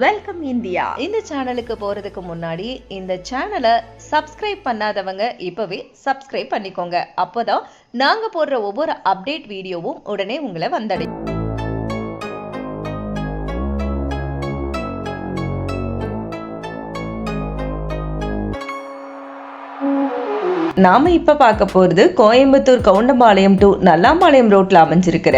Welcome India. இந்த சேனலுக்கு போறதுக்கு முன்னாடி இந்த சேனலை சப்ஸ்கிரைப் பண்ணாதவங்க இப்பவே சப்ஸ்கிரைப் பண்ணிக்கோங்க. அப்போதான் நாங்க போடுற ஒவ்வொரு அப்டேட் வீடியோவும் உடனே உங்களை வந்தடையும். நாம இப்ப பார்க்க போறது கோயம்புத்தூர் கவுண்டம்பாளையம் டு நல்லாம்பாளையம் ரோட்ல அமைஞ்சிருக்கிற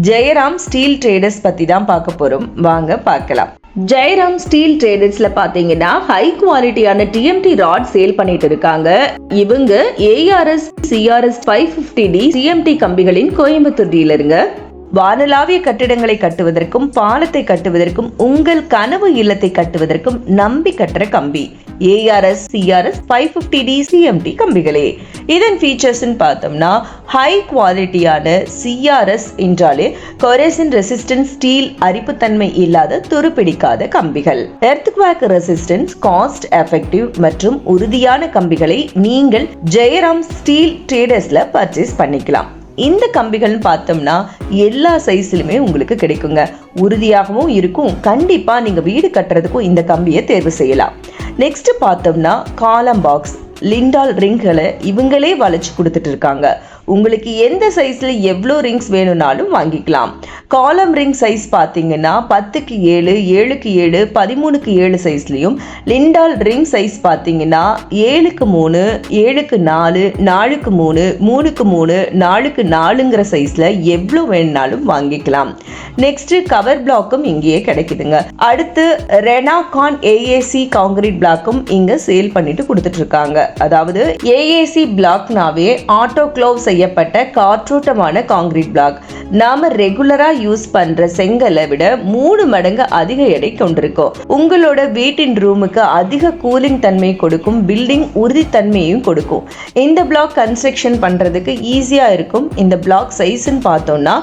ஜெயராம் ஸ்டீல் ட்ரேடர்ஸ் பத்தி தான் பார்க்க போறோம். வாங்க பார்க்கலாம். ஜெயராம் ஸ்டீல் ட்ரேடர்ஸ்ல பாத்தீங்கன்னா ஹை குவாலிட்டியான டிஎம்டி ராட் சேல் பண்ணிட்டு இருக்காங்க. இவங்க ஏஆர்எஸ் சிஆர்எஸ் 550D டிஎம்டி கம்பிகளின் கோயம்புத்தூர் டீலருங்க. வானளாவிய கட்டிடங்களை கட்டுவதற்கும் பாலத்தை கட்டுவதற்கும் உங்கள் கனவு இல்லத்தை கட்டுவதற்கும் நம்பி கட்டுற கம்பி ஏஆர்எஸ் சிஆர்எஸ் 550D சிஎம்டி கம்பிகளே. இதன் ஃபீச்சர்ஸ் பார்த்தோம்னா ஹை குவாலிட்டியான சிஆர்எஸ் என்றாலே கொரேஷன் ரெசிஸ்டன்ஸ் ஸ்டீல் அரிப்புத்தன்மை இல்லாத துருப்பிடிக்காத கம்பிகள். எர்த்குவேக் ரெசிஸ்டன்ஸ் காஸ்ட் எஃபெக்டிவ் மற்றும் உறுதியான கம்பிகளை நீங்கள் ஜெயராம் ஸ்டீல் ட்ரேடர்ஸ்ல பர்ச்சேஸ் பண்ணிக்கலாம். இந்த கம்பிகள்னு பார்த்தோம்னா எல்லா சைஸ்லுமே உங்களுக்கு கிடைக்குங்க. உறுதியாகவும் இருக்கும். கண்டிப்பா நீங்க வீடு கட்டுறதுக்கும் இந்த கம்பியை தேர்வு செய்யலாம். நெக்ஸ்ட் பார்த்தோம்னா காலம் பாக்ஸ் லிண்டால் ரிங்களை இவங்களே வளைச்சு கொடுத்துட்டு இருக்காங்க. உங்களுக்கு எந்த சைஸ்ல எவ்வளோ ரிங்ஸ் வேணும்னாலும் வாங்கிக்கலாம். காலம் ரிங் சைஸ் பார்த்தீங்கன்னா 10க்கு 7, 7க்கு 7, 13க்கு 7 சைஸ்லையும், லிண்டால் ரிங் சைஸ் பார்த்தீங்கன்னா 7க்கு 3, 7க்கு 4, 4க்கு 3, 3க்கு 3, 4க்கு 4ங்கிற சைஸ்ல எவ்வளோ வேணும்னாலும் வாங்கிக்கலாம். நெக்ஸ்ட் கவர் பிளாக்கும் இங்கேயே கிடைக்குதுங்க. அடுத்து ரெனாகான் ஏஏசி காங்கிரீட் பிளாக்கும் இங்க சேல் பண்ணிட்டு கொடுத்துட்டு இருக்காங்க. அதாவது ஏஏசி பிளாக்னாவே ஆட்டோக்ளோவ் செய்யப்பட்ட காற்றோட்டமான காங்கிரீட் பிளாக். நாம ரெகுலரா யூஸ் பண்ற செங்கலை விட 3 மடங்கு அதிக எடை கொண்டிருக்கும். உங்களோட வீட்டின் ரூமுக்கு அதிக கூலிங் தன்மை கொடுக்கும். பில்டிங் உறுதித்தன்மையும் கொடுக்கும். இந்த பிளாக் கன்ஸ்ட்ரக்ஷன் பண்றதுக்கு ஈஸியா இருக்கும். இந்த பிளாக் சைஸ்ன்னு பார்த்தோம்னா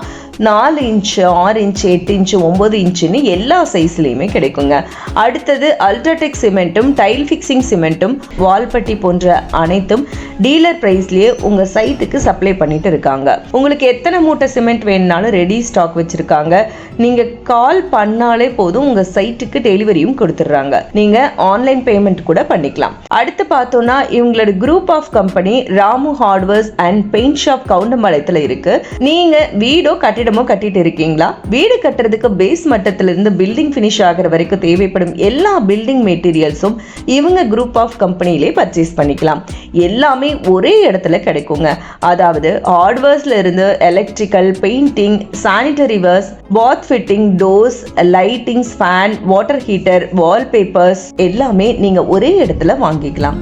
4 இன்ச்சு, 6 இன்ச்சு, 8 இன்ச்சு, 9 இன்ச்சுன்னு எல்லா சைஸ்லையுமே கிடைக்குங்க. அடுத்தது அல்ட்ராடெக் சிமெண்ட்டும் டைல் ஃபிக்சிங் சிமெண்ட்டும் வால்பட்டி போன்ற அனைத்தும் டீலர் பிரைஸ்லயே உங்க சைட்டுக்கு சப்ளை பண்ணிட்டு இருக்காங்க. உங்களுக்கு எத்தனை மூட்டை சிமெண்ட் வேணும்னாலும் ரெடி ஸ்டாக் வச்சிருக்காங்க. நீங்க கால் பண்ணாலே போதும், உங்க சைட்டுக்கு டெலிவரியும் கொடுத்துடுறாங்க. நீங்க ஆன்லைன் பேமெண்ட் கூட பண்ணிக்கலாம். அடுத்து பார்த்தோம்னா இவங்களோட group of company Ramu hardwares and paint shop கவுண்டம்பாளையத்துல இருக்கு. நீங்க வீடோ கட்டிட்டு இருக்கீங்களா? வீடு கட்டுறதுக்கு பேஸ் மட்டத்துல இருந்து பில்டிங் பினிஷ் ஆகிற வரைக்கும் தேவைப்படும் எல்லா பில்டிங் மெட்டீரியல்ஸும் இவங்க குரூப் ஆஃப் கம்பெனிலே பர்ச்சேஸ் பண்ணிக்கலாம். எல்லாமே ஒரே இடத்துல கிடைக்குங்க. அதாவது ஹார்ட்வேர்ஸ்ல இருந்து எலக்ட்ரிக்கல், பெயிண்டிங், சானிட்டரி வேர்ஸ், பாத் fitting, doors, lightings, fan, water heater, wallpapers எல்லாமே நீங்க ஒரே இடத்துல வாங்கிக்கலாம்.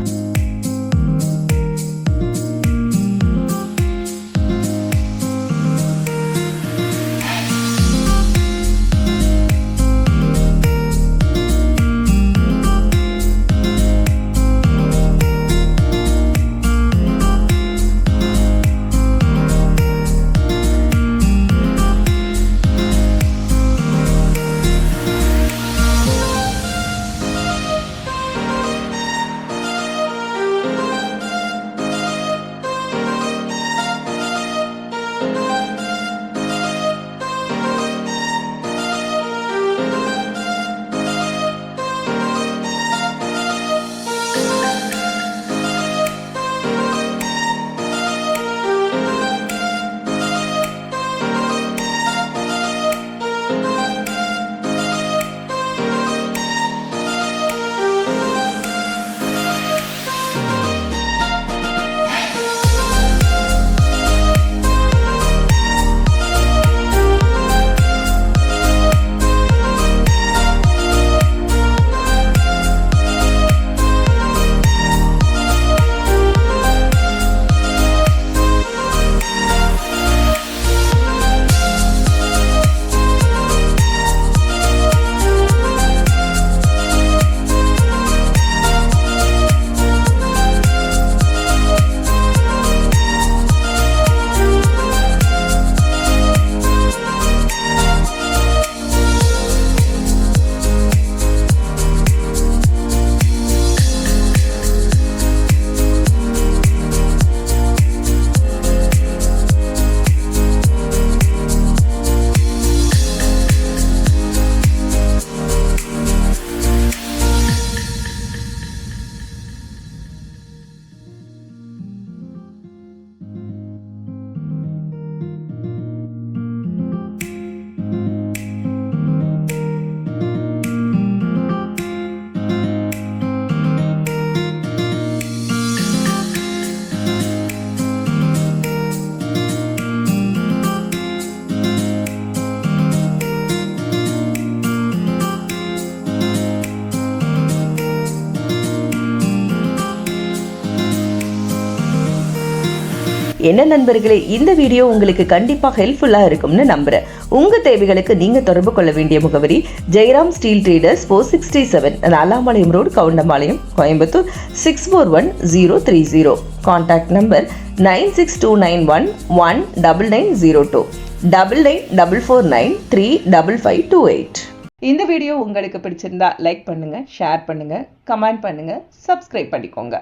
என்ன நண்பர்களே, இந்த வீடியோ உங்களுக்கு கண்டிப்பாக ஹெல்ப்ஃபுல்லாக இருக்கும்னு நம்புகிறேன். உங்கள் தேவைகளுக்கு நீங்கள் தொடர்பு கொள்ள வேண்டிய முகவரி Jayaram steel traders 467 Nalampalayam road, Kavundampalayam, Coimbatore 641030. Contact number 9629119902 9944935528. இந்த வீடியோ உங்களுக்கு பிடிச்சிருந்தா லைக் பண்ணுங்க, ஷேர் பண்ணுங்க, கமெண்ட் பண்ணுங்க, சப்ஸ்கிரைப் பண்ணிக்கோங்க.